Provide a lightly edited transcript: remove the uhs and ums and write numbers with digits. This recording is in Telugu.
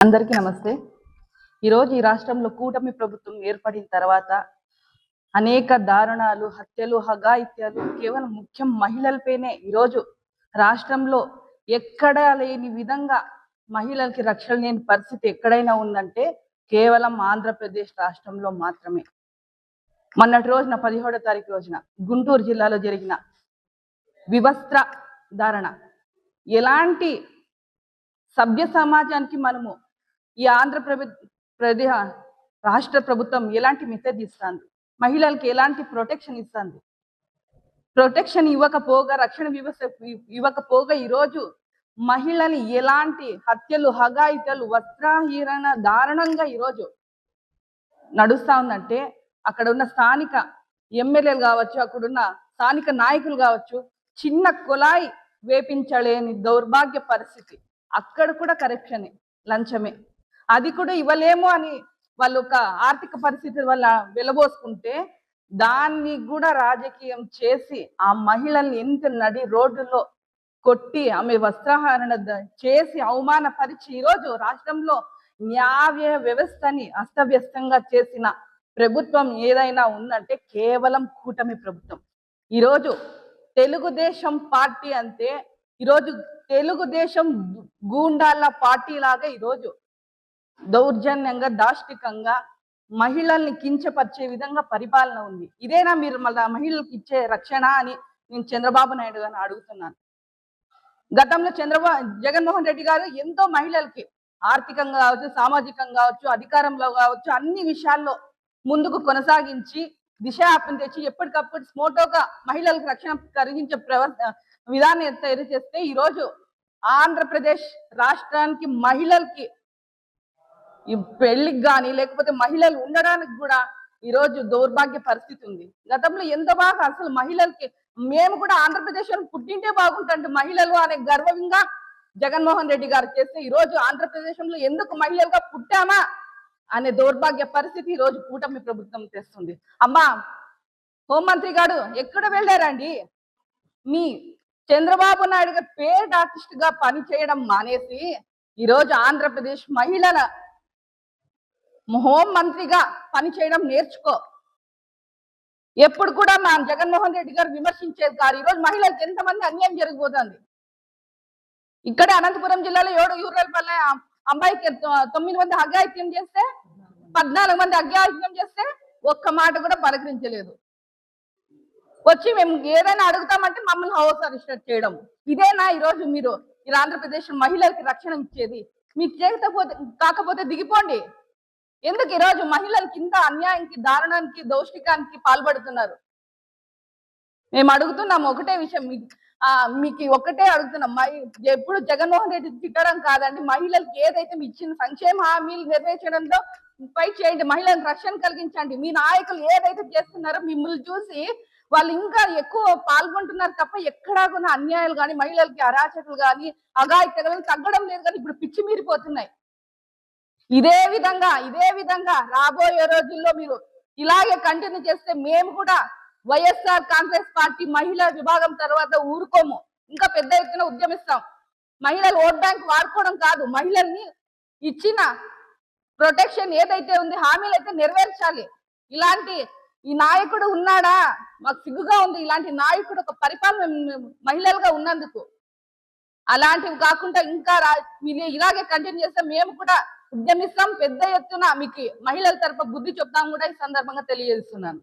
అందరికీ నమస్తే. ఈరోజు ఈ రాష్ట్రంలో కూటమి ప్రభుత్వం ఏర్పడిన తర్వాత అనేక దారుణాలు, హత్యలు, హగాయిత్యాలు కేవలం ముఖ్యం మహిళలపైనే ఈరోజు రాష్ట్రంలో ఎక్కడా లేని విధంగా మహిళలకి రక్షణ లేని పరిస్థితి ఎక్కడైనా ఉందంటే కేవలం ఆంధ్రప్రదేశ్ రాష్ట్రంలో మాత్రమే. మొన్నటి రోజున 17వ తారీఖు రోజున గుంటూరు జిల్లాలో జరిగిన వివస్త్ర ధారణ ఎలాంటి సభ్య సమాజానికి మనము ఈ ఆంధ్రప్రదేశ్ రాష్ట్ర ప్రభుత్వం ఎలాంటి మెసేజ్ ఇస్తుంది, మహిళలకి ఎలాంటి ప్రొటెక్షన్ ఇస్తుంది, ప్రొటెక్షన్ ఇవ్వకపోగా రక్షణ వ్యవస్థ ఇవ్వకపోగా ఈరోజు మహిళని ఎలాంటి హత్యలు, హగాయిత్యాలు, వస్త్రహీరణ దారుణంగా ఈరోజు నడుస్తా ఉందంటే అక్కడ ఉన్న స్థానిక ఎమ్మెల్యేలు కావచ్చు, అక్కడున్న స్థానిక నాయకులు కావచ్చు, చిన్న కులాయి వేపించలేని దౌర్భాగ్య పరిస్థితి. అక్కడ కూడా కరప్షనే, లంచమే. అది కూడా ఇవ్వలేము అని వాళ్ళు ఒక ఆర్థిక పరిస్థితి వల్ల వెలబోసుకుంటే దాన్ని కూడా రాజకీయం చేసి ఆ మహిళల్ని ఎంత నడి రోడ్డులో కొట్టి ఆమె వస్త్రహరణ చేసి అవమానపరిచి ఈరోజు రాష్ట్రంలో న్యాయ వ్యవస్థని అస్తవ్యస్తంగా చేసిన ప్రభుత్వం ఏదైనా ఉందంటే కేవలం కూటమి ప్రభుత్వం. ఈరోజు తెలుగుదేశం పార్టీ అంటే ఈరోజు తెలుగుదేశం గూండాల పార్టీ లాగా ఈరోజు దౌర్జన్యంగా, దాష్టికంగా మహిళల్ని కించపరిచే విధంగా పరిపాలన ఉంది. ఇదేనా మీరు మళ్ళా మహిళలకు ఇచ్చే రక్షణ అని నేను చంద్రబాబు నాయుడు గారిని అడుగుతున్నాను. గతంలో జగన్మోహన్ రెడ్డి గారు ఎంతో మహిళలకి ఆర్థికంగా కావచ్చు, సామాజికంగా కావచ్చు, అధికారంలో కావచ్చు, అన్ని విషయాల్లో ముందుకు కొనసాగించి దిశ యాప్ని తెచ్చి ఎప్పటికప్పుడు స్మోటోగా మహిళలకు రక్షణ కలిగించే విధానం తయారు చేస్తే ఈరోజు ఆంధ్రప్రదేశ్ రాష్ట్రానికి మహిళలకి ఈ పెళ్లికి కానీ లేకపోతే మహిళలు ఉండడానికి కూడా ఈరోజు దౌర్భాగ్య పరిస్థితి ఉంది. గతంలో ఎంత బాగా అసలు మహిళలకి మేము కూడా ఆంధ్రప్రదేశ్ పుట్టింటే బాగుంటుంది మహిళలు అనే గర్వంగా జగన్మోహన్ రెడ్డి గారు చేస్తే ఈరోజు ఆంధ్రప్రదేశంలో ఎందుకు మహిళలుగా పుట్టామా అనే దౌర్భాగ్య పరిస్థితి ఈరోజు కూటమి ప్రభుత్వం తెస్తుంది. అమ్మా హోంమంత్రి గారు ఎక్కడ వెళ్ళారండి? మీ చంద్రబాబు నాయుడు గారు పేడ్ ఆర్టిస్ట్ గా పని చేయడం మానేసి ఈరోజు ఆంధ్రప్రదేశ్ మహిళల హోం మంత్రిగా పని చేయడం నేర్చుకో. ఎప్పుడు కూడా మా జగన్మోహన్ రెడ్డి గారు విమర్శించేది కాదు. ఈరోజు మహిళలకు ఎంతమంది అన్యాయం జరిగిపోతుంది. ఇక్కడే అనంతపురం జిల్లాలో 7 యూరల్పల్లె అమ్మాయికి 9 మంది అఘాయిత్యం చేస్తే 14 మంది అఘాయిత్యం చేస్తే ఒక్క మాట కూడా పలకరించలేదు. వచ్చి మేము ఏదైనా అడుగుతామంటే మమ్మల్ని హౌస్ అరెస్ట్ చేయడం. ఇదేనా ఈరోజు మీరు ఈ ఆంధ్రప్రదేశ్ మహిళలకి రక్షణ ఇచ్చేది? మీకు చేయకపోతే కాకపోతే దిగిపోండి. ఎందుకు ఈరోజు మహిళలకి ఇంత అన్యాయానికి, దారుణానికి, దౌష్టికానికి పాల్పడుతున్నారు? మేము అడుగుతున్నాం ఒకటే విషయం, మీకు ఒక్కటే అడుగుతున్నాం. ఎప్పుడు జగన్మోహన్ రెడ్డి తిట్టడం కాదండి, మహిళలకి ఏదైతే మీ ఇచ్చిన సంక్షేమ హామీలు నెరవేర్చడంలో ఫైట్ చేయండి, మహిళలకు రక్షణ కలిగించండి. మీ నాయకులు ఏదైతే చేస్తున్నారో మిమ్మల్ని చూసి వాళ్ళు ఇంకా ఎక్కువ పాల్గొంటున్నారు తప్ప ఎక్కడా కూడా అన్యాయాలు కానీ, మహిళలకి అరాచకులు కానీ, అఘాయిత్యాలు తగ్గడం లేదు. కానీ ఇప్పుడు పిచ్చి మీరిపోతున్నాయి. ఇదే విధంగా రాబోయే రోజుల్లో మీరు ఇలాగే కంటిన్యూ చేస్తే మేము కూడా వైఎస్ఆర్ కాంగ్రెస్ పార్టీ మహిళా విభాగం తర్వాత ఊరుకోము, ఇంకా పెద్ద ఎత్తున ఉద్యమిస్తాం. మహిళలు ఓట్ బ్యాంక్ వాడుకోవడం కాదు, మహిళల్ని ఇచ్చిన ప్రొటెక్షన్ ఏదైతే ఉంది హామీలు అయితే నెరవేర్చాలి. ఇలాంటి ఈ నాయకుడు ఉన్నాడా? మాకు సిగ్గుగా ఉంది ఇలాంటి నాయకుడు ఒక పరిపాలన మహిళలుగా ఉన్నందుకు. అలాంటివి కాకుండా ఇంకా మీరు ఇలాగే కంటిన్యూ చేస్తే మేము కూడా ఉద్యమిస్తాం, పెద్ద ఎత్తున మీకు మహిళల తరపు బుద్ధి చెప్తాం కూడా ఈ సందర్భంగా తెలియజేస్తున్నాను.